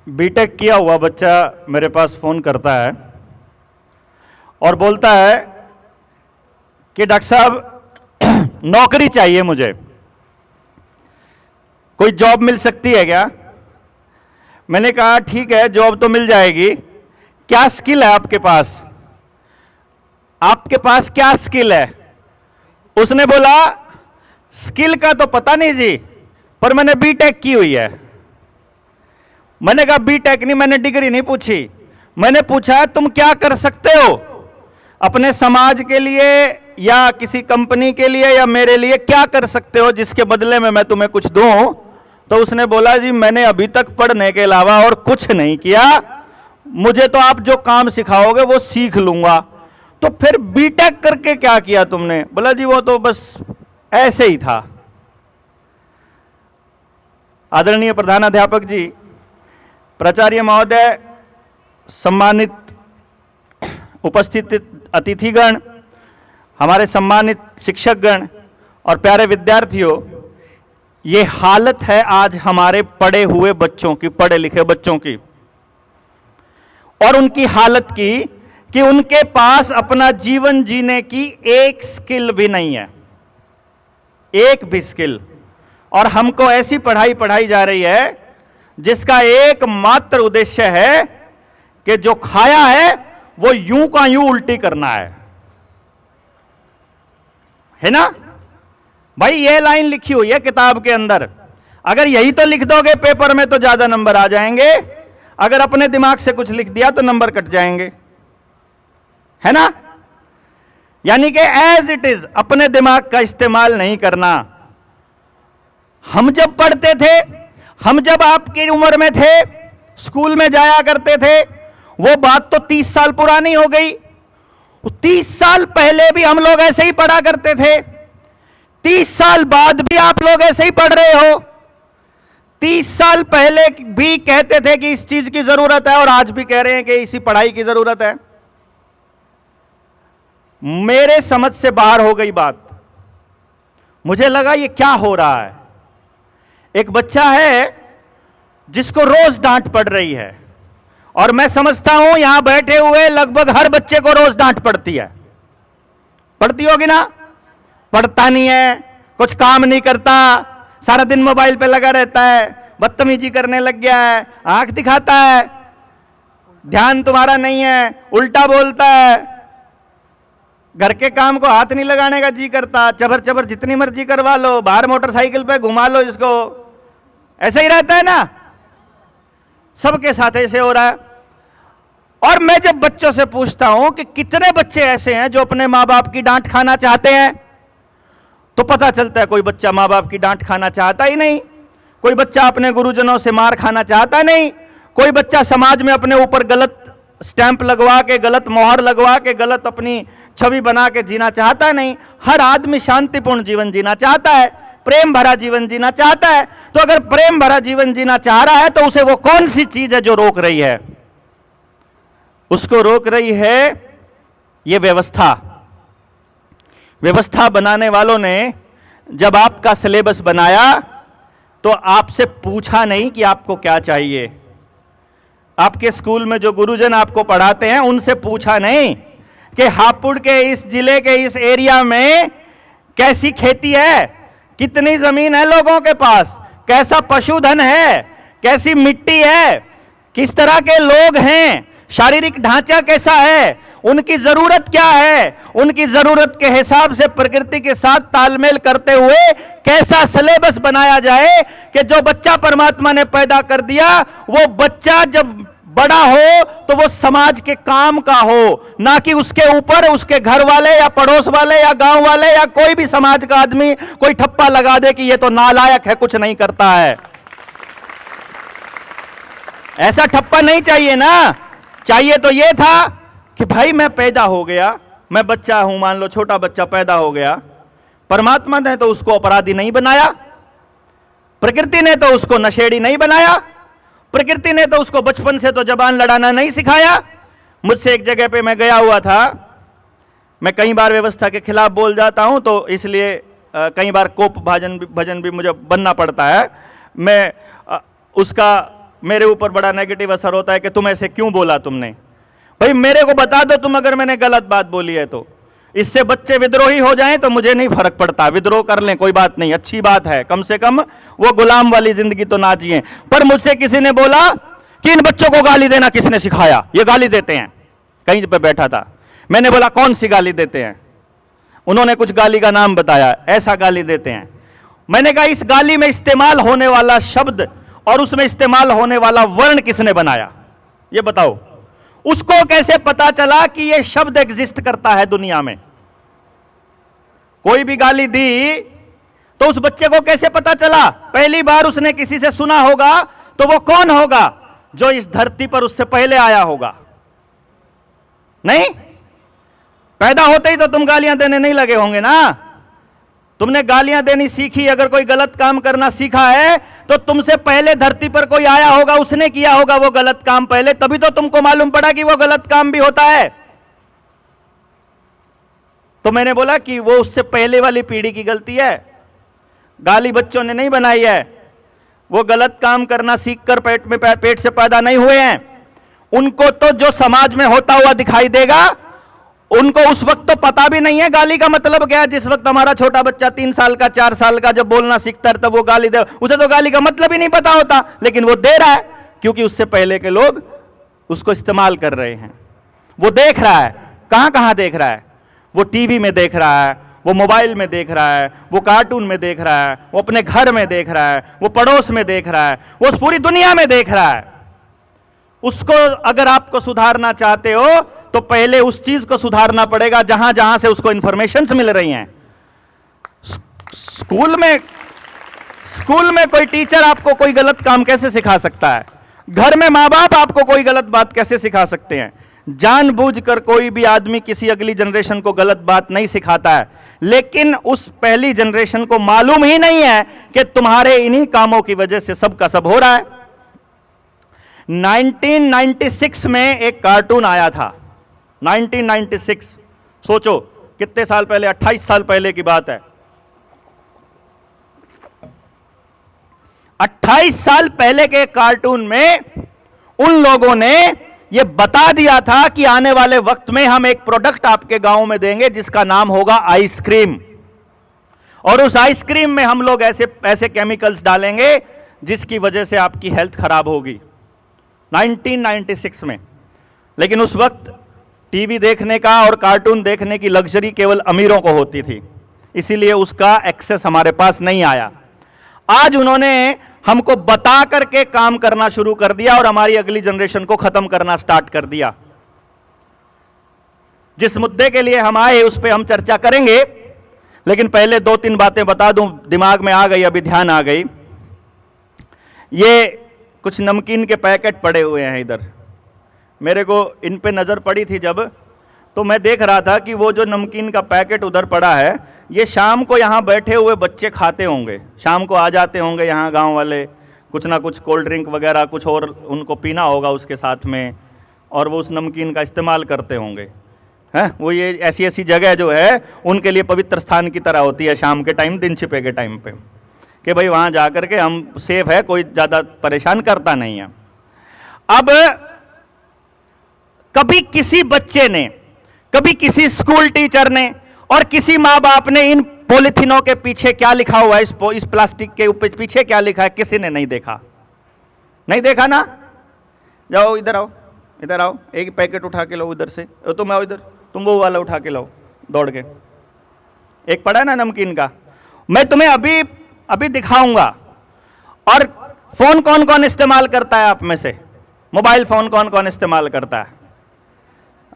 BTech किया हुआ बच्चा मेरे पास फ़ोन करता है और बोलता है कि डॉक्टर साहब नौकरी चाहिए मुझे, कोई जॉब मिल सकती है क्या? मैंने कहा ठीक है, जॉब तो मिल जाएगी। क्या स्किल है आपके पास? आपके पास क्या स्किल है? उसने बोला स्किल का तो पता नहीं जी, पर मैंने बीटेक की हुई है। मैंने कहा बीटेक नहीं, मैंने डिग्री नहीं पूछी, मैंने पूछा तुम क्या कर सकते हो अपने समाज के लिए या किसी कंपनी के लिए या मेरे लिए, क्या कर सकते हो जिसके बदले में मैं तुम्हें कुछ दूं? तो उसने बोला जी मैंने अभी तक पढ़ने के अलावा और कुछ नहीं किया, मुझे तो आप जो काम सिखाओगे वो सीख लूंगा। तो फिर बीटेक करके क्या किया तुमने? बोला जी वो तो बस ऐसे ही था। आदरणीय प्रधानाध्यापक जी, प्राचार्य महोदय, सम्मानित उपस्थित अतिथिगण, हमारे सम्मानित शिक्षकगण और प्यारे विद्यार्थियों, ये हालत है आज हमारे पढ़े हुए बच्चों की, पढ़े लिखे बच्चों की, और उनकी हालत की कि उनके पास अपना जीवन जीने की एक स्किल भी नहीं है, एक भी स्किल। और हमको ऐसी पढ़ाई पढ़ाई जा रही है जिसका एकमात्र उद्देश्य है कि जो खाया है वो यूं का यूं उल्टी करना है ना भाई? ये लाइन लिखी हुई है किताब के अंदर, अगर यही तो लिख दोगे पेपर में तो ज्यादा नंबर आ जाएंगे, अगर अपने दिमाग से कुछ लिख दिया तो नंबर कट जाएंगे, है ना? यानी कि एज इट इज अपने दिमाग का इस्तेमाल नहीं करना। हम जब पढ़ते थे, हम जब आपकी उम्र में थे, स्कूल में जाया करते थे, वो बात तो 30 साल पुरानी हो गई। 30 साल पहले भी हम लोग ऐसे ही पढ़ा करते थे, 30 साल बाद भी आप लोग ऐसे ही पढ़ रहे हो। 30 साल पहले भी कहते थे कि इस चीज की जरूरत है और आज भी कह रहे हैं कि इसी पढ़ाई की जरूरत है। मेरे समझ से बाहर हो गई बात। मुझे लगा ये क्या हो रहा है। एक बच्चा है जिसको रोज डांट पड़ रही है, और मैं समझता हूं यहां बैठे हुए लगभग हर बच्चे को रोज डांट पड़ती है, पड़ती होगी ना? पढ़ता नहीं है, कुछ काम नहीं करता, सारा दिन मोबाइल पे लगा रहता है, बदतमीजी करने लग गया है, आंख दिखाता है, ध्यान तुम्हारा नहीं है, उल्टा बोलता है, घर के काम को हाथ नहीं लगाने का जी करता, चबर चबर जितनी मर्जी करवा लो, बाहर मोटरसाइकिल पे घुमा लो इसको, ऐसा ही रहता है ना? सबके साथ ऐसे हो रहा है। और मैं जब बच्चों से पूछता हूं कि कितने बच्चे ऐसे हैं जो अपने मां बाप की डांट खाना चाहते हैं, तो पता चलता है कोई बच्चा मां बाप की डांट खाना चाहता ही नहीं, कोई बच्चा अपने गुरुजनों से मार खाना चाहता नहीं, कोई बच्चा समाज में अपने ऊपर गलत स्टैंप लगवा के, गलत मोहर लगवा के, गलत अपनी छवि बना के जीना चाहता नहीं। हर आदमी शांतिपूर्ण जीवन जीना चाहता है, प्रेम भरा जीवन जीना चाहता है। तो अगर प्रेम भरा जीवन जीना चाह रहा है तो उसे वो कौन सी चीज है जो रोक रही है? उसको रोक रही है ये व्यवस्था। व्यवस्था बनाने वालों ने जब आपका सिलेबस बनाया तो आपसे पूछा नहीं कि आपको क्या चाहिए। आपके स्कूल में जो गुरुजन आपको पढ़ाते हैं उनसे पूछा नहीं कि हापुड़ के इस जिले के इस एरिया में कैसी खेती है, कितनी जमीन है लोगों के पास, कैसा पशुधन है, कैसी मिट्टी है, किस तरह के लोग हैं, शारीरिक ढांचा कैसा है, उनकी जरूरत क्या है, उनकी जरूरत के हिसाब से प्रकृति के साथ तालमेल करते हुए कैसा सिलेबस बनाया जाए कि जो बच्चा परमात्मा ने पैदा कर दिया वो बच्चा जब बड़ा हो तो वो समाज के काम का हो, ना कि उसके ऊपर उसके घर वाले या पड़ोस वाले या गांव वाले या कोई भी समाज का आदमी कोई ठप्पा लगा दे कि ये तो नालायक है, कुछ नहीं करता है। ऐसा ठप्पा नहीं चाहिए ना। चाहिए तो ये था कि भाई मैं पैदा हो गया, मैं बच्चा हूं, मान लो छोटा बच्चा पैदा हो गया, परमात्मा ने तो उसको अपराधी नहीं बनाया, प्रकृति ने तो उसको नशेड़ी नहीं बनाया, प्रकृति ने तो उसको बचपन से तो जबान लड़ाना नहीं सिखाया। मुझसे एक जगह पे मैं गया हुआ था, मैं कई बार व्यवस्था के खिलाफ बोल जाता हूं तो इसलिए कई बार कोप भजन भी मुझे बनना पड़ता है। मैं उसका मेरे ऊपर बड़ा नेगेटिव असर होता है कि तुम ऐसे क्यों बोला तुमने। भाई मेरे को बता दो तुम अगर मैंने गलत बात बोली है तो। इससे बच्चे विद्रोही हो जाएं तो मुझे नहीं फर्क पड़ता, विद्रोह कर लें कोई बात नहीं, अच्छी बात है, कम से कम वो गुलाम वाली जिंदगी तो ना जिए। पर मुझसे किसी ने बोला कि इन बच्चों को गाली देना किसने सिखाया, ये गाली देते हैं। कहीं पे बैठा था, मैंने बोला कौन सी गाली देते हैं? उन्होंने कुछ गाली का नाम बताया, ऐसा गाली देते हैं। मैंने कहा इस गाली में इस्तेमाल होने वाला शब्द और उसमें इस्तेमाल होने वाला वर्ण किसने बनाया, ये बताओ। उसको कैसे पता चला कि यह शब्द एग्जिस्ट करता है दुनिया में? कोई भी गाली दी तो उस बच्चे को कैसे पता चला? पहली बार उसने किसी से सुना होगा, तो वो कौन होगा? जो इस धरती पर उससे पहले आया होगा। नहीं, पैदा होते ही तो तुम गालियां देने नहीं लगे होंगे ना। तुमने गालियां देनी सीखी, अगर कोई गलत काम करना सीखा है तो तुमसे पहले धरती पर कोई आया होगा, उसने किया होगा वो गलत काम पहले, तभी तो तुमको मालूम पड़ा कि वो गलत काम भी होता है। तो मैंने बोला कि वो उससे पहले वाली पीढ़ी की गलती है, गाली बच्चों ने नहीं बनाई है। वो गलत काम करना सीखकर पेट से पैदा नहीं हुए हैं। उनको तो जो समाज में होता हुआ दिखाई देगा, उनको उस वक्त तो पता भी नहीं है गाली का मतलब क्या है। जिस वक्त हमारा छोटा बच्चा 3 साल का 4 साल का जब बोलना सीखता है तब वो गाली दे, उसे तो गाली का मतलब ही नहीं पता होता, लेकिन वो दे रहा है क्योंकि उससे पहले के लोग उसको इस्तेमाल कर रहे हैं। वो देख रहा है, कहां कहां देख रहा है? वो टीवी में देख रहा है, वो मोबाइल में देख रहा है, वो कार्टून में देख रहा है, वो अपने घर में देख रहा है, वो पड़ोस में देख रहा है, वो पूरी दुनिया में देख रहा है। उसको अगर आपको सुधारना चाहते हो तो पहले उस चीज को सुधारना पड़ेगा जहां जहां से उसको इंफॉर्मेशंस मिल रही हैं। स्कूल में कोई टीचर आपको कोई गलत काम कैसे सिखा सकता है? घर में मां बाप आपको कोई गलत बात कैसे सिखा सकते हैं? जानबूझकर कोई भी आदमी किसी अगली जनरेशन को गलत बात नहीं सिखाता है, लेकिन उस पहली जनरेशन को मालूम ही नहीं है कि तुम्हारे इन्हीं कामों की वजह से सब का सब हो रहा है। 1996 में एक कार्टून आया था, 1996, सोचो कितने साल पहले, 28 साल पहले की बात है। 28 साल पहले के कार्टून में उन लोगों ने यह बता दिया था कि आने वाले वक्त में हम एक प्रोडक्ट आपके गांव में देंगे जिसका नाम होगा आइसक्रीम, और उस आइसक्रीम में हम लोग ऐसे ऐसे केमिकल्स डालेंगे जिसकी वजह से आपकी हेल्थ खराब होगी। 1996 में। लेकिन उस वक्त टीवी देखने का और कार्टून देखने की लग्जरी केवल अमीरों को होती थी, इसीलिए उसका एक्सेस हमारे पास नहीं आया। आज उन्होंने हमको बता करके काम करना शुरू कर दिया और हमारी अगली जनरेशन को खत्म करना स्टार्ट कर दिया। जिस मुद्दे के लिए हम आए उस पर हम चर्चा करेंगे, लेकिन पहले 2-3 बातें बता दूं, दिमाग में आ गई, अभी ध्यान आ गई। ये कुछ नमकीन के पैकेट पड़े हुए हैं इधर, मेरे को इन पे नज़र पड़ी थी जब, तो मैं देख रहा था कि वो जो नमकीन का पैकेट उधर पड़ा है, ये शाम को यहाँ बैठे हुए बच्चे खाते होंगे, शाम को आ जाते होंगे यहाँ गांव वाले, कुछ ना कुछ कोल्ड ड्रिंक वगैरह कुछ और उनको पीना होगा उसके साथ में, और वो उस नमकीन का इस्तेमाल करते होंगे। हैं, वो ये ऐसी ऐसी जगह जो है उनके लिए पवित्र स्थान की तरह होती है शाम के टाइम, दिन छिपे के टाइम पे, कि भाई वहाँ जा कर के हम सेफ है, कोई ज़्यादा परेशान करता नहीं है। अब कभी किसी बच्चे ने, कभी किसी स्कूल टीचर ने और किसी माँ बाप ने इन पॉलिथीनों के पीछे क्या लिखा हुआ है, इस प्लास्टिक के ऊपर पीछे क्या लिखा है, किसी ने नहीं देखा? नहीं देखा ना? जाओ इधर आओ, इधर आओ, एक पैकेट उठा के लो उधर से, तुम आओ इधर, तुम वो वाला उठा के लाओ दौड़ के, एक पड़ा है ना नमकीन का, मैं तुम्हें अभी दिखाऊंगा। और फोन कौन कौन इस्तेमाल करता है आप में से? मोबाइल फोन कौन कौन इस्तेमाल करता है?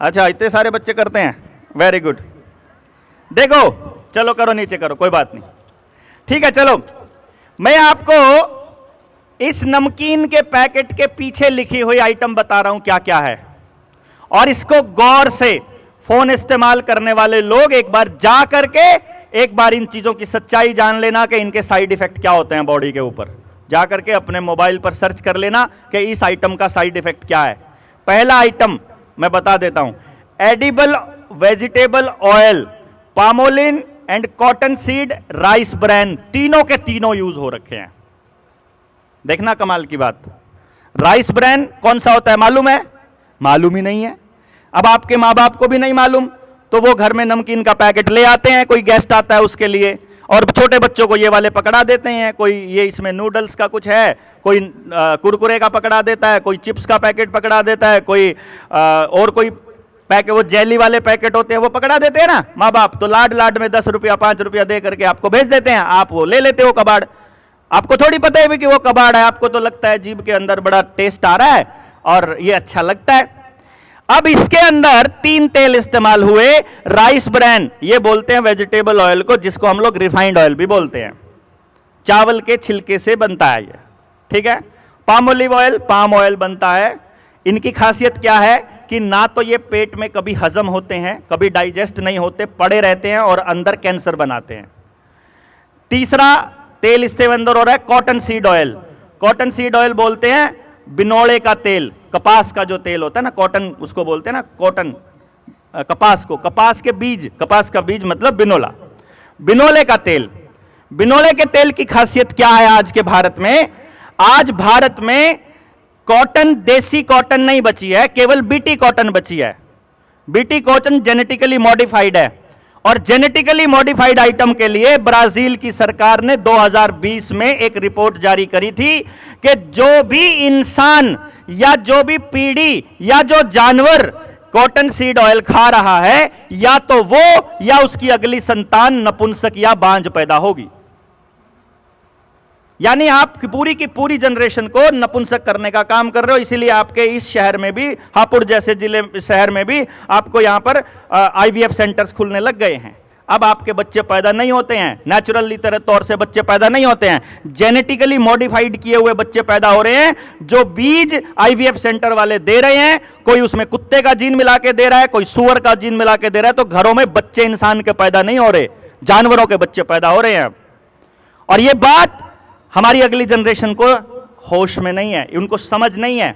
अच्छा, इतने सारे बच्चे करते हैं, वेरी गुड। देखो, चलो करो, नीचे करो, कोई बात नहीं, ठीक है। चलो मैं आपको इस नमकीन के पैकेट के पीछे लिखी हुई आइटम बता रहा हूं क्या क्या है, और इसको गौर से फोन इस्तेमाल करने वाले लोग एक बार जा करके एक बार इन चीजों की सच्चाई जान लेना कि इनके साइड इफेक्ट क्या होते हैं बॉडी के ऊपर। जा करके अपने मोबाइल पर सर्च कर लेना कि इस आइटम का साइड इफेक्ट क्या है। पहला आइटम मैं बता देता हूं, edible vegetable oil, palmolein and cotton seed rice bran, तीनों के तीनों यूज हो रखे हैं। देखना कमाल की बात, राइस ब्रैन कौन सा होता है मालूम है? मालूम ही नहीं है। अब आपके माँ बाप को भी नहीं मालूम, तो वो घर में नमकीन का पैकेट ले आते हैं, कोई गेस्ट आता है उसके लिए, और छोटे बच्चों को ये वाले पकड़ा देते हैं, कोई ये इसमें नूडल्स का कुछ है, कोई कुरकुरे का पकड़ा देता है, कोई चिप्स का पैकेट पकड़ा देता है, कोई और कोई पैकेट, वो जेली वाले पैकेट होते हैं वो पकड़ा देते हैं ना माँ बाप, तो लाड लाड में 10 रुपया 5 रुपया दे करके आपको भेज देते हैं, आप वो ले लेते हो कबाड़। आपको थोड़ी पता है भी कि वो कबाड़ है, आपको तो लगता है जीभ के अंदर बड़ा टेस्ट आ रहा है और ये अच्छा लगता है। अब इसके अंदर 3 तेल इस्तेमाल हुए, राइस ब्रैन, ये बोलते हैं वेजिटेबल ऑयल को, जिसको हम लोग रिफाइंड ऑयल भी बोलते हैं, चावल के छिलके से बनता है ये, ठीक है। Palm olive oil, palm oil बनता है। इनकी खासियत क्या है कि ना तो ये पेट में कभी हजम होते हैं, कभी डाइजेस्ट नहीं होते, पड़े रहते हैं और अंदर कैंसर बनाते हैं। तीसरा तेल इसके अंदर हो रहा है cotton seed oil. Cotton seed oil बोलते हैं बिनोले का तेल, कपास का जो तेल होता है ना, कॉटन उसको बोलते हैं ना, कॉटन, कपास को, कपास के बीज, कपास का बीज मतलब बिनोला, बिनोले का तेल। बिनोले के तेल की खासियत क्या है आज के भारत में? आज भारत में कॉटन, देसी कॉटन नहीं बची है, केवल बीटी कॉटन बची है। बीटी कॉटन जेनेटिकली मॉडिफाइड है, और जेनेटिकली मॉडिफाइड आइटम के लिए ब्राजील की सरकार ने 2020 में एक रिपोर्ट जारी करी थी कि जो भी इंसान या जो भी पीढ़ी या जो जानवर कॉटन सीड ऑयल खा रहा है, या तो वो या उसकी अगली संतान नपुंसक या बांझ पैदा होगी। यानी आप पूरी की पूरी जनरेशन को नपुंसक करने का काम कर रहे हो। इसीलिए आपके इस शहर में भी, हापुड़ जैसे जिले शहर में भी आपको यहां पर आईवीएफ सेंटर्स खुलने लग गए हैं। अब आपके बच्चे पैदा नहीं होते हैं नेचुरली तरह तौर से, बच्चे पैदा नहीं होते हैं, जेनेटिकली मॉडिफाइड किए हुए बच्चे पैदा हो रहे हैं, जो बीज आईवीएफ सेंटर वाले दे रहे हैं। कोई उसमें कुत्ते का जीन मिला के दे रहा है, कोई सुअर का जीन मिला के दे रहा है, तो घरों में बच्चे इंसान के पैदा नहीं हो रहे, जानवरों के बच्चे पैदा हो रहे हैं। और यह बात हमारी अगली जनरेशन को होश में नहीं है, उनको समझ नहीं है,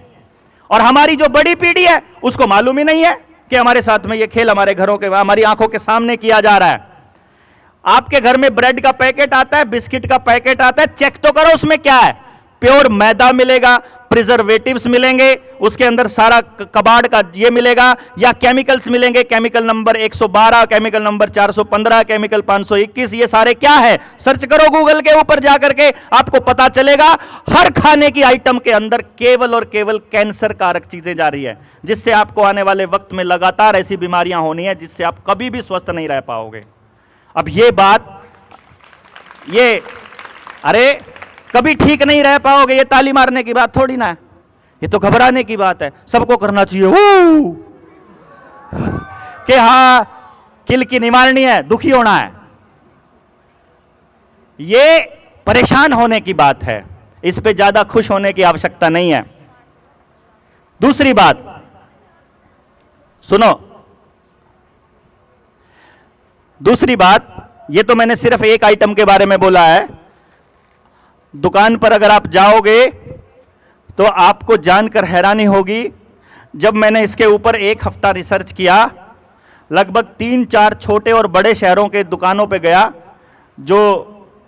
और हमारी जो बड़ी पीढ़ी है उसको मालूम ही नहीं है कि हमारे साथ में ये खेल हमारे घरों के, हमारी आंखों के सामने किया जा रहा है। आपके घर में ब्रेड का पैकेट आता है, बिस्किट का पैकेट आता है, चेक तो करो उसमें क्या है। प्योर मैदा मिलेगा, प्रिजर्वेटिव्स मिलेंगे, उसके अंदर सारा कबाड़ का ये मिलेगा, या केमिकल्स मिलेंगे, chemical number 112, chemical number 415, chemical 521, ये सारे क्या है? सर्च करो गूगल के ऊपर जाकर के, आपको पता चलेगा। हर खाने की आइटम के अंदर केवल और केवल कैंसर कारक चीजें जा रही है, जिससे आपको आने वाले वक्त में लगातार ऐसी बीमारियां होनी है जिससे आप कभी भी स्वस्थ नहीं रह पाओगे। अब ये बात, ये अरे कभी ठीक नहीं रह पाओगे, ये ताली मारने की बात थोड़ी ना है, ये तो घबराने की बात है। सबको करना चाहिए कि हाँ किल की निवारणी है, दुखी होना है, ये परेशान होने की बात है, इस पे ज्यादा खुश होने की आवश्यकता नहीं है। दूसरी बात सुनो, दूसरी बात, ये तो मैंने सिर्फ एक आइटम के बारे में बोला है। दुकान पर अगर आप जाओगे तो आपको जानकर हैरानी होगी, जब मैंने इसके ऊपर 1 हफ्ता रिसर्च किया, लगभग 3-4 छोटे और बड़े शहरों के दुकानों पे गया, जो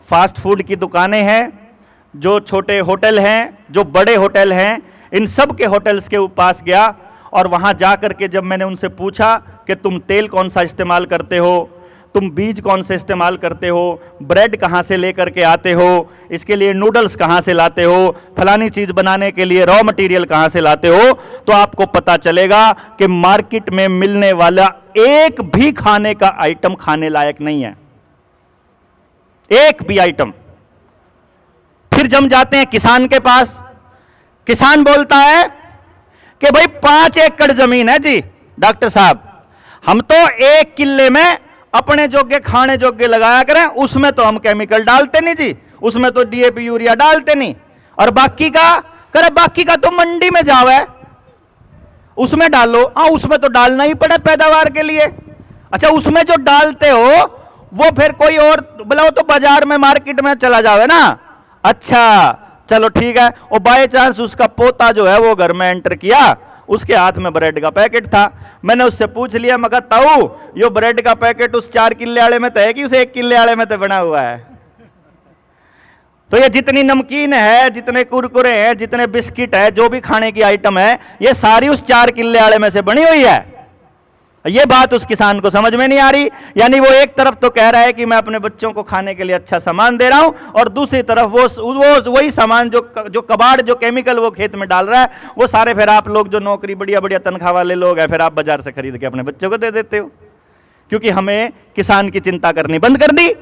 फास्ट फूड की दुकानें हैं, जो छोटे होटल हैं, जो बड़े होटल हैं, इन सब के होटल्स के पास गया, और वहां जाकर के जब मैंने उनसे पूछा कि तुम तेल कौन सा इस्तेमाल करते हो, तुम बीज कौन से इस्तेमाल करते हो, ब्रेड कहाँ से लेकर के आते हो, इसके लिए नूडल्स कहाँ से लाते हो, फलानी चीज़ बनाने के लिए रॉ मटेरियल कहाँ से लाते हो, तो आपको पता चलेगा कि मार्केट में मिलने वाला एक भी खाने का आइटम खाने लायक नहीं है, एक भी आइटम। फिर जम जाते हैं किसान के पास। किसान बोलता है कि भाई 5 एकड़ जमीन है जी डॉक्टर साहब, हम तो 1 किल्ले में अपने जोगे खाने जोगे लगाया करें, उसमें तो हम केमिकल डालते नहीं जी, उसमें तो डीएपी यूरिया डालते नहीं, और बाकी का करे, बाकी का तो मंडी में जाओ है उसमें डालो। हाँ, उसमें तो डालना ही पड़े पैदावार के लिए। अच्छा, उसमें जो डालते हो वो फिर कोई और बोला, वो तो बाजार में मार्केट में चला जाओ है ना। अच्छा चलो ठीक है, और बाय चांस उसका पोता जो है वो घर में एंटर किया, उसके हाथ में ब्रेड का पैकेट था। मैंने उससे पूछ लिया, मगर ताऊ यो ब्रेड का पैकेट उस 4 किल्ले वाले में तो है कि उस 1 किल्ले वाले में तो बना हुआ है? तो ये जितनी नमकीन है, जितने कुरकुरे हैं, जितने बिस्किट है, जो भी खाने की आइटम है, ये सारी उस 4 किल्ले वाले में से बनी हुई है। ये बात उस किसान को समझ में नहीं आ रही। यानी वो एक तरफ तो कह रहा है कि मैं अपने बच्चों को खाने के लिए अच्छा सामान दे रहा हूं, और दूसरी तरफ वो वही सामान जो कबाड़, जो केमिकल वो खेत में डाल रहा है, वो सारे फिर आप लोग जो नौकरी बढ़िया बढ़िया तनख्वाह वाले लोग हैं, फिर आप बाजार से खरीद के अपने बच्चों को दे देते हो। क्योंकि हमें किसान की चिंता करनी बंद कर दी,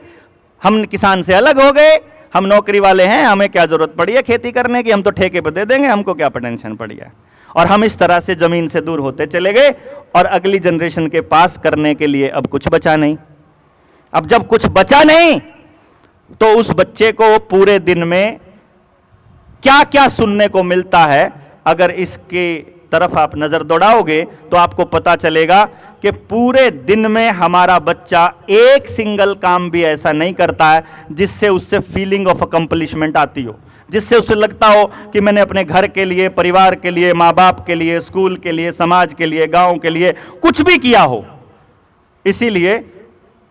हम किसान से अलग हो गए, हम नौकरी वाले हैं, हमें क्या जरूरत पड़ी है खेती करने की, हम तो ठेके पे दे देंगे, हमको क्या टेंशन पड़ी है। और हम इस तरह से जमीन से दूर होते चले गए, और अगली जनरेशन के पास करने के लिए अब कुछ बचा नहीं। अब जब कुछ बचा नहीं, तो उस बच्चे को पूरे दिन में क्या क्या सुनने को मिलता है, अगर इसके तरफ आप नजर दौड़ाओगे तो आपको पता चलेगा कि पूरे दिन में हमारा बच्चा एक सिंगल काम भी ऐसा नहीं करता है जिससे उससे फीलिंग ऑफ अकम्पलिशमेंट आती हो, जिससे उसे लगता हो कि मैंने अपने घर के लिए, परिवार के लिए, माँ बाप के लिए, स्कूल के लिए, समाज के लिए, गांव के लिए कुछ भी किया हो। इसीलिए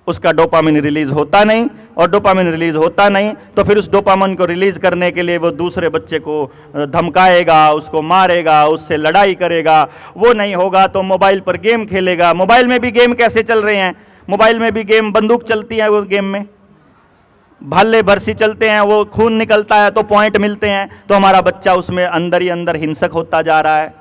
उसका डोपामिन रिलीज होता नहीं, और डोपामिन रिलीज होता नहीं तो फिर उस डोपामिन को रिलीज करने के लिए वो दूसरे बच्चे को धमकाएगा, उसको मारेगा, उससे लड़ाई करेगा। वो नहीं होगा तो मोबाइल पर गेम खेलेगा। मोबाइल में भी गेम कैसे चल रहे हैं? मोबाइल में भी गेम, बंदूक चलती है, वो गेम में भाले बरसी चलते हैं, वो खून निकलता है तो पॉइंट मिलते हैं, तो हमारा बच्चा उसमें अंदर ही अंदर हिंसक होता जा रहा है।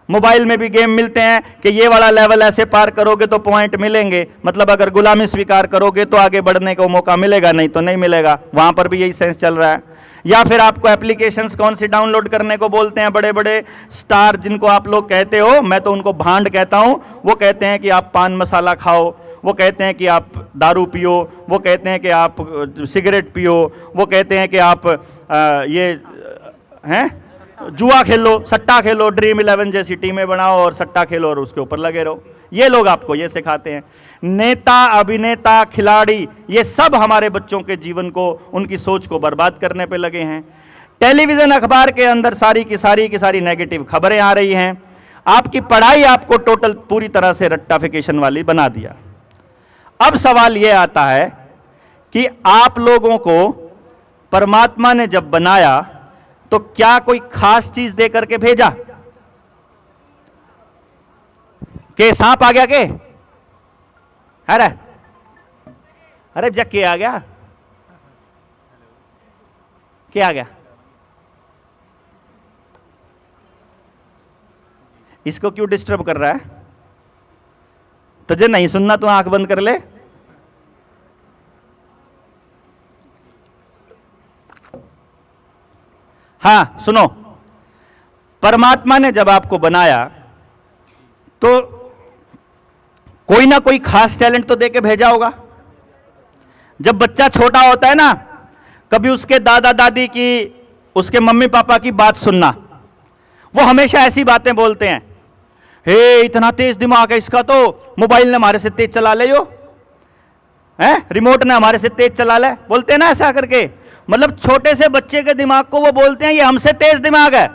मोबाइल में भी गेम मिलते हैं कि ये वाला लेवल ऐसे पार करोगे तो पॉइंट मिलेंगे, मतलब अगर गुलामी स्वीकार करोगे तो आगे बढ़ने का मौका मिलेगा, नहीं तो नहीं मिलेगा। वहां पर भी यही सेंस चल रहा है। या फिर आपको एप्लीकेशंस कौन सी डाउनलोड करने को बोलते हैं, बड़े बड़े स्टार जिनको आप लोग कहते हो, मैं तो उनको भांड कहता हूं, वो कहते हैं कि आप पान मसाला खाओ, वो कहते हैं कि आप दारू पियो, वो कहते हैं कि आप सिगरेट पियो, वो कहते हैं कि आप ये हैं जुआ खेलो, सट्टा खेलो, ड्रीम 11 जैसी टीमें बनाओ और सट्टा खेलो और उसके ऊपर लगे रहो। ये लोग आपको ये सिखाते हैं। नेता, अभिनेता, खिलाड़ी, ये सब हमारे बच्चों के जीवन को, उनकी सोच को बर्बाद करने पे लगे हैं। टेलीविजन, अखबार के अंदर सारी की सारी नेगेटिव खबरें आ रही हैं। आपकी पढ़ाई आपको टोटल पूरी तरह से रट्टाफिकेशन वाली बना दिया। अब सवाल यह आता है कि आप लोगों को परमात्मा ने जब बनाया तो क्या कोई खास चीज दे करके भेजा? के सांप आ गया? के अरे जग के आ गया? क्या आ गया? इसको क्यों डिस्टर्ब कर रहा है? तुझे नहीं सुनना तो आंख बंद कर ले। हां सुनो, परमात्मा ने जब आपको बनाया तो कोई ना कोई खास टैलेंट तो देके भेजा होगा। जब बच्चा छोटा होता है ना, कभी उसके दादा दादी की, उसके मम्मी पापा की बात सुनना, वो हमेशा ऐसी बातें बोलते हैं, हे इतना तेज दिमाग है इसका, तो मोबाइल ने हमारे से तेज चला ले, जो है रिमोट ने हमारे से तेज चला ले, बोलते हैं ना ऐसा करके। मतलब छोटे से बच्चे के दिमाग को वो बोलते हैं ये हमसे तेज दिमाग है।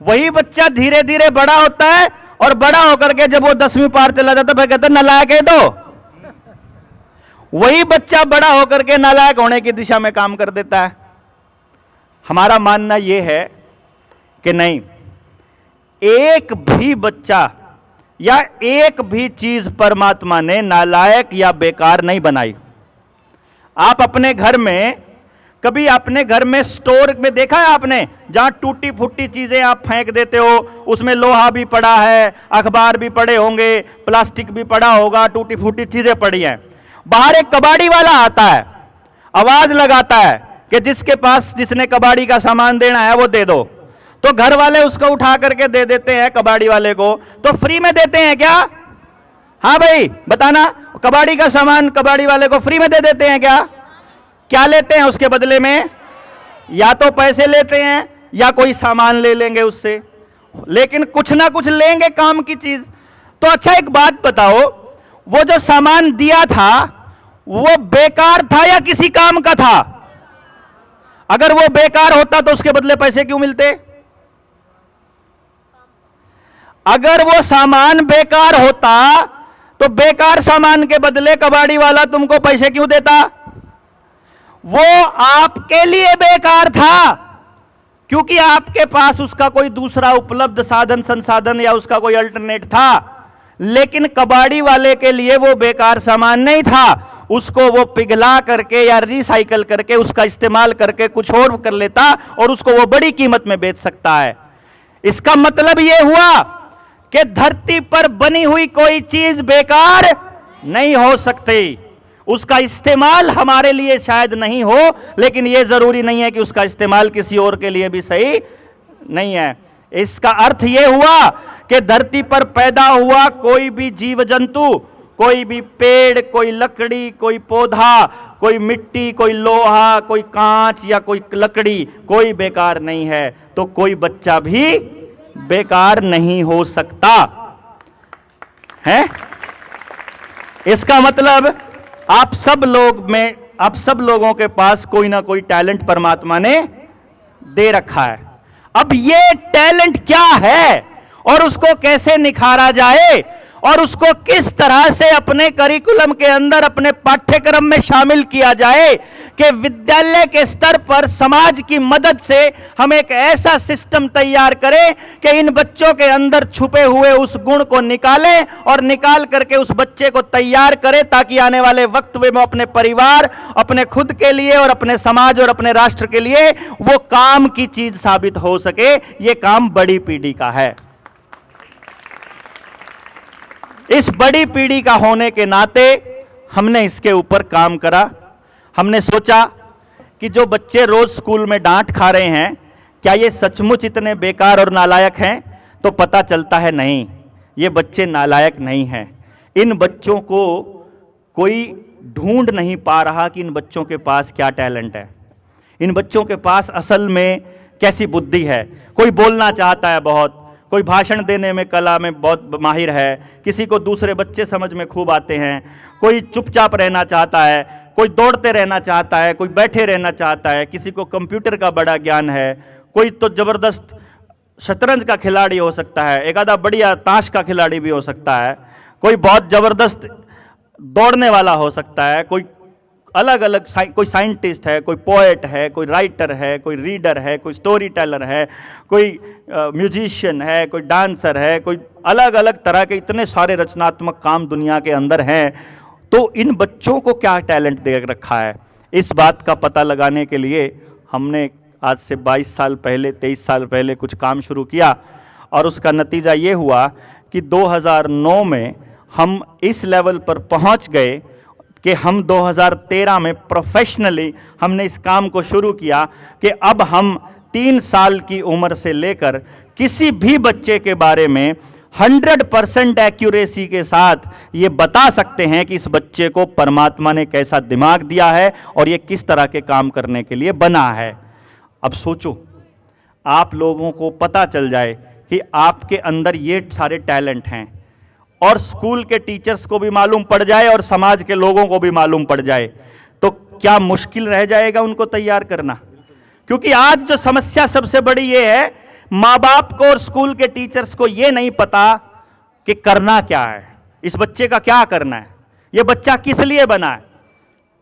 वही बच्चा धीरे धीरे बड़ा होता है, और बड़ा होकर के जब वो 10वीं पार चला जाता है, कहते नालायक है दो। वही बच्चा बड़ा होकर के नालायक होने की दिशा में काम कर देता है। हमारा मानना यह है कि नहीं, एक भी बच्चा या एक भी चीज परमात्मा ने नालायक या बेकार नहीं बनाई। आप अपने घर में, कभी अपने घर में स्टोर में देखा है आपने, जहां टूटी फूटी चीजें आप फेंक देते हो, उसमें लोहा भी पड़ा है, अखबार भी पड़े होंगे, प्लास्टिक भी पड़ा होगा, टूटी फूटी चीजें पड़ी हैं। बाहर एक कबाड़ी वाला आता है, आवाज लगाता है कि जिसके पास, जिसने कबाड़ी का सामान देना है वो दे दो, तो घर वाले उसको उठा करके दे देते हैं कबाड़ी वाले को। तो फ्री में देते हैं क्या? हाँ भाई बताना, कबाड़ी का सामान कबाड़ी वाले को फ्री में दे देते हैं क्या? क्या लेते हैं उसके बदले में? या तो पैसे लेते हैं या कोई सामान ले लेंगे उससे, लेकिन कुछ ना कुछ लेंगे काम की चीज। तो अच्छा एक बात बताओ, वो जो सामान दिया था वो बेकार था या किसी काम का था? अगर वो बेकार होता तो उसके बदले पैसे क्यों मिलते? अगर वो सामान बेकार होता तो बेकार सामान के बदले कबाड़ी वाला तुमको पैसे क्यों देता? वो आपके लिए बेकार था, क्योंकि आपके पास उसका कोई दूसरा उपलब्ध साधन संसाधन या उसका कोई अल्टरनेट था। लेकिन कबाड़ी वाले के लिए वो बेकार सामान नहीं था, उसको वो पिघला करके या रिसाइकल करके उसका इस्तेमाल करके कुछ और कर लेता और उसको वो बड़ी कीमत में बेच सकता है। इसका मतलब ये हुआ कि धरती पर बनी हुई कोई चीज बेकार नहीं हो सकती। उसका इस्तेमाल हमारे लिए शायद नहीं हो, लेकिन यह जरूरी नहीं है कि उसका इस्तेमाल किसी और के लिए भी सही नहीं है। इसका अर्थ यह हुआ कि धरती पर पैदा हुआ कोई भी जीव जंतु, कोई भी पेड़, कोई लकड़ी, कोई पौधा, कोई मिट्टी, कोई लोहा, कोई कांच या कोई लकड़ी, कोई बेकार नहीं है। तो कोई बच्चा भी बेकार नहीं हो सकता है। इसका मतलब आप सब लोगों के पास कोई ना कोई टैलेंट परमात्मा ने दे रखा है। अब ये टैलेंट क्या है और उसको कैसे निखारा जाए और उसको किस तरह से अपने करिकुलम के अंदर, अपने पाठ्यक्रम में शामिल किया जाए कि विद्यालय के स्तर पर समाज की मदद से हम एक ऐसा सिस्टम तैयार करें कि इन बच्चों के अंदर छुपे हुए उस गुण को निकालें और निकाल करके उस बच्चे को तैयार करें, ताकि आने वाले वक्त में अपने परिवार, अपने खुद के लिए और अपने समाज और अपने राष्ट्र के लिए वो काम की चीज साबित हो सके। ये काम बड़ी पीढ़ी का है। इस बड़ी पीढ़ी का होने के नाते हमने इसके ऊपर काम करा। हमने सोचा कि जो बच्चे रोज स्कूल में डांट खा रहे हैं, क्या ये सचमुच इतने बेकार और नालायक हैं? तो पता चलता है नहीं, ये बच्चे नालायक नहीं हैं। इन बच्चों को कोई ढूंढ नहीं पा रहा कि इन बच्चों के पास क्या टैलेंट है, इन बच्चों के पास असल में कैसी बुद्धि है। कोई बोलना चाहता है बहुत, कोई भाषण देने में कला में बहुत माहिर है, किसी को दूसरे बच्चे समझ में खूब आते हैं, कोई चुपचाप रहना चाहता है, कोई दौड़ते रहना चाहता है, कोई बैठे रहना चाहता है, किसी को कंप्यूटर का बड़ा ज्ञान है, कोई तो जबरदस्त शतरंज का खिलाड़ी हो सकता है, एक आधा बढ़िया ताश का खिलाड़ी भी हो सकता है, कोई बहुत जबरदस्त दौड़ने वाला हो सकता है, कोई अलग अलग कोई साइंटिस्ट है, कोई पोएट है, कोई राइटर है, कोई रीडर है, कोई स्टोरी टेलर है, कोई म्यूजिशियन है, कोई डांसर है, कोई अलग अलग तरह के इतने सारे रचनात्मक काम दुनिया के अंदर हैं। तो इन बच्चों को क्या टैलेंट दे रखा है, इस बात का पता लगाने के लिए हमने आज से 22 साल पहले, 23 साल पहले कुछ काम शुरू किया और उसका नतीजा ये हुआ कि 2009 में हम इस लेवल पर पहुंच गए कि हम 2013 में प्रोफेशनली हमने इस काम को शुरू किया कि अब हम 3 साल की उम्र से लेकर किसी भी बच्चे के बारे में 100% एक्यूरेसी के साथ ये बता सकते हैं कि इस बच्चे को परमात्मा ने कैसा दिमाग दिया है और ये किस तरह के काम करने के लिए बना है। अब सोचो, आप लोगों को पता चल जाए कि आपके अंदर ये सारे टैलेंट हैं और स्कूल के टीचर्स को भी मालूम पड़ जाए और समाज के लोगों को भी मालूम पड़ जाए, तो क्या मुश्किल रह जाएगा उनको तैयार करना। क्योंकि आज जो समस्या सबसे बड़ी ये है, माँ बाप को और स्कूल के टीचर्स को ये नहीं पता कि करना क्या है, इस बच्चे का क्या करना है, ये बच्चा किस लिए बना है।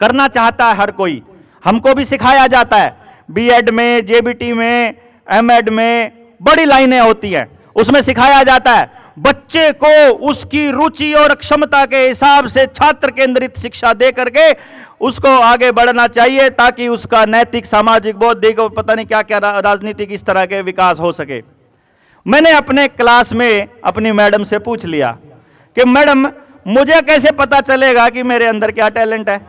करना चाहता है हर कोई, हमको भी सिखाया जाता है, बीएड में, जेबीटी में, एमएड में बड़ी लाइनें होती हैं, उसमें सिखाया जाता है बच्चे को उसकी रुचि और क्षमता के हिसाब से छात्र केंद्रित शिक्षा दे करके उसको आगे बढ़ना चाहिए, ताकि उसका नैतिक, सामाजिक, बौद्धिक और पता नहीं क्या क्या राजनीतिक इस तरह के विकास हो सके। मैंने अपने क्लास में अपनी मैडम से पूछ लिया कि मैडम, मुझे कैसे पता चलेगा कि मेरे अंदर क्या टैलेंट है,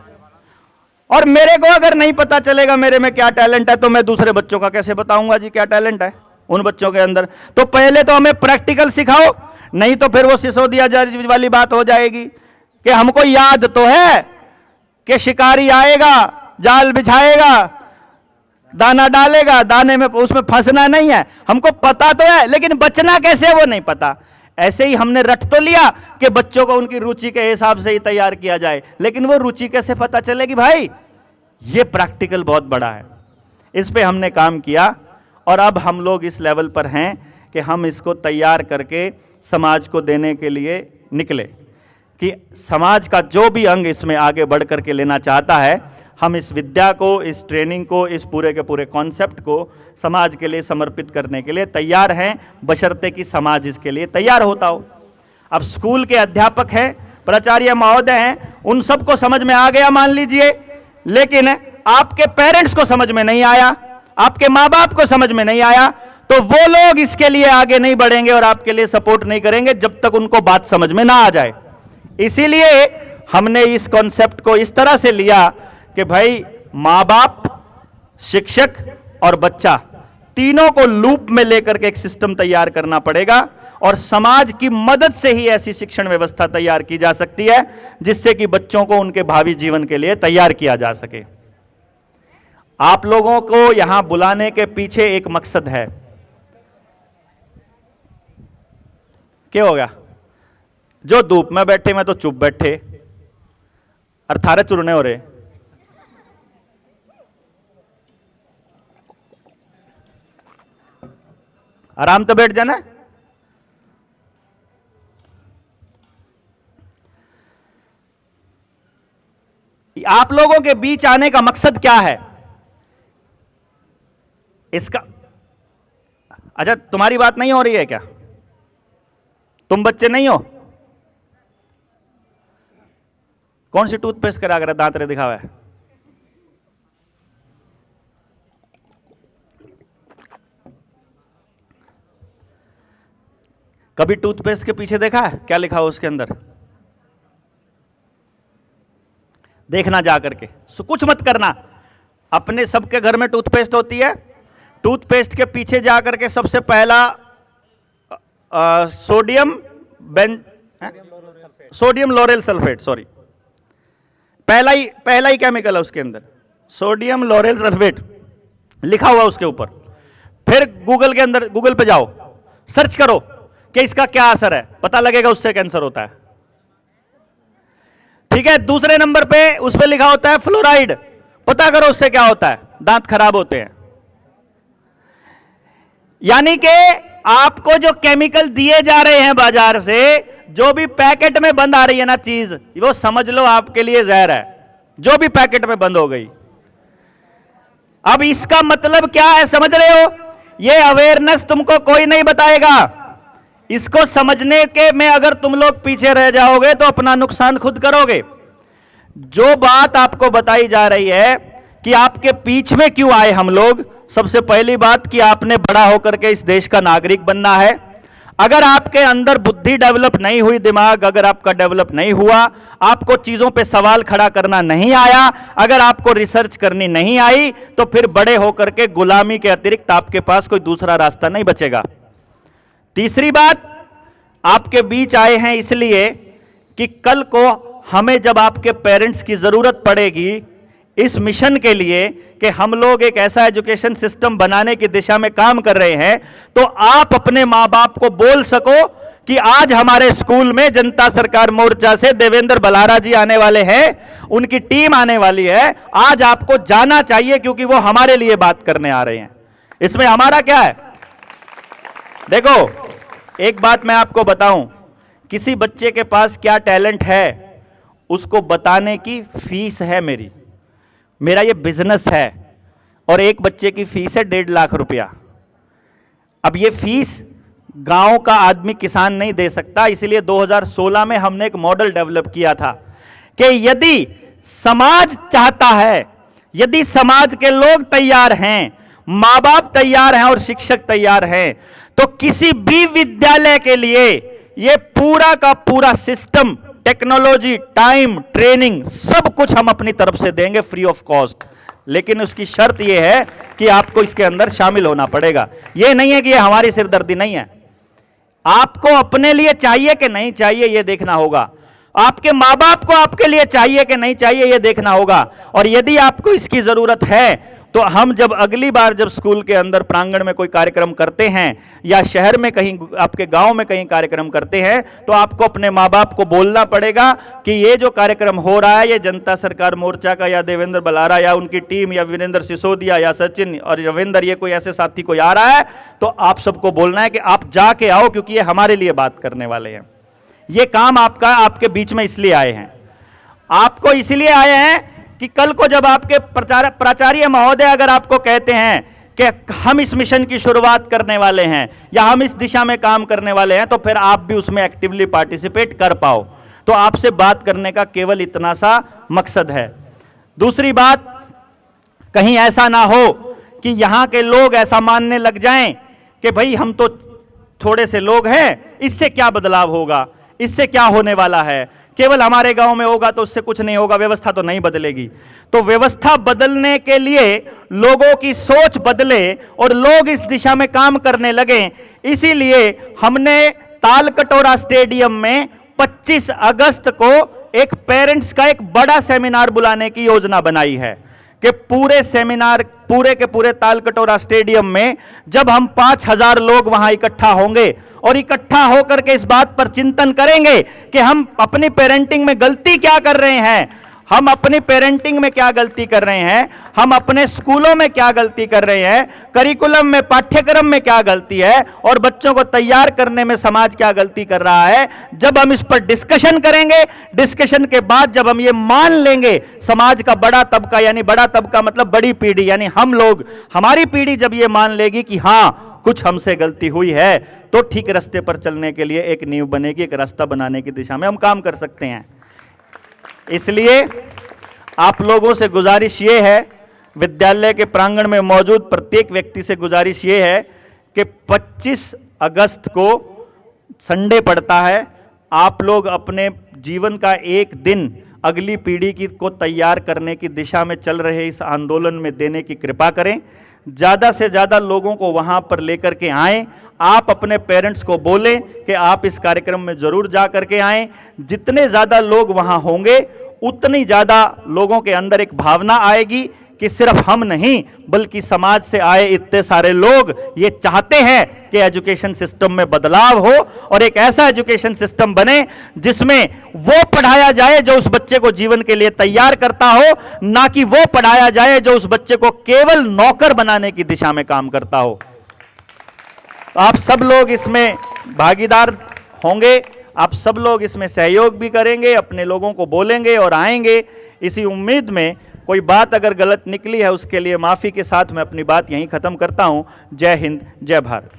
और मेरे को अगर नहीं पता चलेगा मेरे में क्या टैलेंट है तो मैं दूसरे बच्चों का कैसे बताऊंगा जी क्या टैलेंट है उन बच्चों के अंदर। तो पहले तो हमें प्रैक्टिकल सिखाओ, नहीं तो फिर वो सिसोदिया वाली बात हो जाएगी कि हमको याद तो है कि शिकारी आएगा, जाल बिछाएगा, दाना डालेगा, दाने में उसमें फंसना नहीं है, हमको पता तो है, लेकिन बचना कैसे वो नहीं पता। ऐसे ही हमने रट तो लिया कि बच्चों को उनकी रुचि के हिसाब से ही तैयार किया जाए, लेकिन वो रुचि कैसे पता चलेगी भाई, ये प्रैक्टिकल बहुत बड़ा है। इस पे हमने काम किया और अब हम लोग इस लेवल पर हैं कि हम इसको तैयार करके समाज को देने के लिए निकले कि समाज का जो भी अंग इसमें आगे बढ़ करके लेना चाहता है, हम इस विद्या को, इस ट्रेनिंग को, इस पूरे के पूरे कॉन्सेप्ट को समाज के लिए समर्पित करने के लिए तैयार हैं, बशर्ते कि समाज इसके लिए तैयार होता हो। अब स्कूल के अध्यापक हैं, प्राचार्य महोदय हैं, उन सबको समझ में आ गया मान लीजिए, लेकिन आपके पेरेंट्स को समझ में नहीं आया, आपके माँ बाप को समझ में नहीं आया, तो वो लोग इसके लिए आगे नहीं बढ़ेंगे और आपके लिए सपोर्ट नहीं करेंगे जब तक उनको बात समझ में ना आ जाए। इसीलिए हमने इस कॉन्सेप्ट को इस तरह से लिया कि भाई माँ बाप, शिक्षक और बच्चा तीनों को लूप में लेकर के एक सिस्टम तैयार करना पड़ेगा और समाज की मदद से ही ऐसी शिक्षण व्यवस्था तैयार की जा सकती है जिससे कि बच्चों को उनके भावी जीवन के लिए तैयार किया जा सके। आप लोगों को यहां बुलाने के पीछे एक मकसद है। क्या हो गया? जो धूप में बैठे मैं तो चुप बैठे, अर्थारे चुरने हो रहे। आराम तो बैठ जाना। आप लोगों के बीच आने का मकसद क्या है इसका? अच्छा, तुम्हारी बात नहीं हो रही है क्या? तुम बच्चे नहीं हो? कौन सी टूथपेस्ट करा कर दांत रे दिखावा है? कभी टूथपेस्ट के पीछे देखा है क्या लिखा हो उसके अंदर? देखना जा करके, कुछ मत करना। अपने सबके घर में टूथपेस्ट होती है, टूथपेस्ट के पीछे जा करके सबसे पहला सोडियम लोरेल सल्फेट, सॉरी, पहला ही केमिकल है उसके अंदर, सोडियम लोरेल सल्फेट लिखा हुआ उसके ऊपर। फिर गूगल पे जाओ, सर्च करो कि इसका क्या असर है, पता लगेगा उससे कैंसर होता है। ठीक है, दूसरे नंबर पे उस पे लिखा होता है फ्लोराइड, पता करो उससे क्या होता है, दांत खराब होते हैं। यानी कि आपको जो केमिकल दिए जा रहे हैं बाजार से, जो भी पैकेट में बंद आ रही है ना चीज, वो समझ लो आपके लिए जहर है, जो भी पैकेट में बंद हो गई। अब इसका मतलब क्या है समझ रहे हो? ये अवेयरनेस तुमको कोई नहीं बताएगा। इसको समझने के में अगर तुम लोग पीछे रह जाओगे तो अपना नुकसान खुद करोगे। जो बात आपको बताई जा रही है कि आपके बीच में क्यों आए हम लोग, सबसे पहली बात कि आपने बड़ा होकर के इस देश का नागरिक बनना है। अगर आपके अंदर बुद्धि डेवलप नहीं हुई, दिमाग अगर आपका डेवलप नहीं हुआ, आपको चीजों पे सवाल खड़ा करना नहीं आया, अगर आपको रिसर्च करनी नहीं आई, तो फिर बड़े होकर के गुलामी के अतिरिक्त आपके पास कोई दूसरा रास्ता नहीं बचेगा। तीसरी बात, आपके बीच आए हैं इसलिए कि कल को हमें जब आपके पेरेंट्स की जरूरत पड़ेगी इस मिशन के लिए कि हम लोग एक ऐसा एजुकेशन सिस्टम बनाने की दिशा में काम कर रहे हैं, तो आप अपने मां बाप को बोल सको कि आज हमारे स्कूल में जनता सरकार मोर्चा से देवेंद्र बलारा जी आने वाले हैं, उनकी टीम आने वाली है, आज आपको जाना चाहिए क्योंकि वो हमारे लिए बात करने आ रहे हैं। इसमें हमारा क्या है? देखो, एक बात मैं आपको बताऊं, किसी बच्चे के पास क्या टैलेंट है उसको बताने की फीस है मेरा ये बिजनेस है, और एक बच्चे की फीस है 1.5 लाख रुपया। अब ये फीस गांव का आदमी किसान नहीं दे सकता, इसलिए 2016 में हमने एक मॉडल डेवलप किया था कि यदि समाज चाहता है, यदि समाज के लोग तैयार हैं, मां बाप तैयार हैं और शिक्षक तैयार हैं, तो किसी भी विद्यालय के लिए ये पूरा का पूरा सिस्टम, टेक्नोलॉजी, टाइम, ट्रेनिंग, सब कुछ हम अपनी तरफ से देंगे फ्री ऑफ कॉस्ट। लेकिन उसकी शर्त यह है कि आपको इसके अंदर शामिल होना पड़ेगा। यह नहीं है कि यह हमारी सिरदर्दी नहीं है, आपको अपने लिए चाहिए कि नहीं चाहिए यह देखना होगा, आपके मां बाप को आपके लिए चाहिए कि नहीं चाहिए यह देखना होगा। और यदि आपको इसकी जरूरत है तो हम जब अगली बार जब स्कूल के अंदर प्रांगण में कोई कार्यक्रम करते हैं या शहर में कहीं, आपके गांव में कहीं कार्यक्रम करते हैं, तो आपको अपने मां बाप को बोलना पड़ेगा कि ये जो कार्यक्रम हो रहा है ये जनता सरकार मोर्चा का, या देवेंद्र बलारा या उनकी टीम, या वीरेंद्र सिसोदिया या सचिन और रविंदर, ये कोई ऐसे साथी कोई आ रहा है, तो आप सबको बोलना है कि आप जाके आओ क्योंकि ये हमारे लिए बात करने वाले हैं। ये काम आपका, आपके बीच में इसलिए आए हैं, आपको इसलिए आए हैं कि कल को जब आपके प्राचार्य महोदय अगर आपको कहते हैं कि हम इस मिशन की शुरुआत करने वाले हैं या हम इस दिशा में काम करने वाले हैं, तो फिर आप भी उसमें एक्टिवली पार्टिसिपेट कर पाओ। तो आपसे बात करने का केवल इतना सा मकसद है। दूसरी बात, कहीं ऐसा ना हो कि यहां के लोग ऐसा मानने लग जाएं कि भाई हम तो थोड़े से लोग हैं, इससे क्या बदलाव होगा, इससे क्या होने वाला है, केवल हमारे गांव में होगा तो उससे कुछ नहीं होगा, व्यवस्था तो नहीं बदलेगी। तो व्यवस्था बदलने के लिए लोगों की सोच बदले और लोग इस दिशा में काम करने लगे। इसीलिए हमने तालकटोरा स्टेडियम में 25 अगस्त को एक पेरेंट्स का एक बड़ा सेमिनार बुलाने की योजना बनाई है कि पूरे सेमिनार पूरे के पूरे तालकटोरा स्टेडियम में जब हम 5000 लोग वहां इकट्ठा होंगे और इकट्ठा होकर के इस बात पर चिंतन करेंगे कि हम अपनी पेरेंटिंग में गलती क्या कर रहे हैं, हम अपनी पेरेंटिंग में क्या गलती कर रहे हैं, हम अपने स्कूलों में क्या गलती कर रहे हैं, करिकुलम में पाठ्यक्रम में क्या गलती है और बच्चों को तैयार करने में समाज क्या गलती कर रहा है। जब हम इस पर डिस्कशन करेंगे, डिस्कशन के बाद जब हम ये मान लेंगे, समाज का बड़ा तबका, यानी बड़ा तबका मतलब बड़ी पीढ़ी यानी हम लोग, हमारी पीढ़ी जब ये मान लेगी कि हां कुछ हमसे गलती हुई है, तो ठीक रास्ते पर चलने के लिए एक नींव बनेगी, एक रास्ता बनाने की दिशा में हम काम कर सकते हैं। इसलिए आप लोगों से गुजारिश ये है, विद्यालय के प्रांगण में मौजूद प्रत्येक व्यक्ति से गुजारिश ये है कि 25 अगस्त को संडे पड़ता है, आप लोग अपने जीवन का एक दिन अगली पीढ़ी की को तैयार करने की दिशा में चल रहे इस आंदोलन में देने की कृपा करें। ज़्यादा से ज़्यादा लोगों को वहाँ पर लेकर के आएँ। आप अपने पेरेंट्स को बोलें कि आप इस कार्यक्रम में ज़रूर जा करके आएँ। जितने ज़्यादा लोग वहाँ होंगे उतनी ज़्यादा लोगों के अंदर एक भावना आएगी कि सिर्फ हम नहीं बल्कि समाज से आए इतने सारे लोग ये चाहते हैं कि एजुकेशन सिस्टम में बदलाव हो और एक ऐसा एजुकेशन सिस्टम बने जिसमें वो पढ़ाया जाए जो उस बच्चे को जीवन के लिए तैयार करता हो, ना कि वो पढ़ाया जाए जो उस बच्चे को केवल नौकर बनाने की दिशा में काम करता हो। तो आप सब लोग इसमें भागीदार होंगे, आप सब लोग इसमें सहयोग भी करेंगे, अपने लोगों को बोलेंगे और आएंगे। इसी उम्मीद में कोई बात अगर गलत निकली है उसके लिए माफ़ी के साथ मैं अपनी बात यहीं ख़त्म करता हूं। जय हिंद, जय भारत।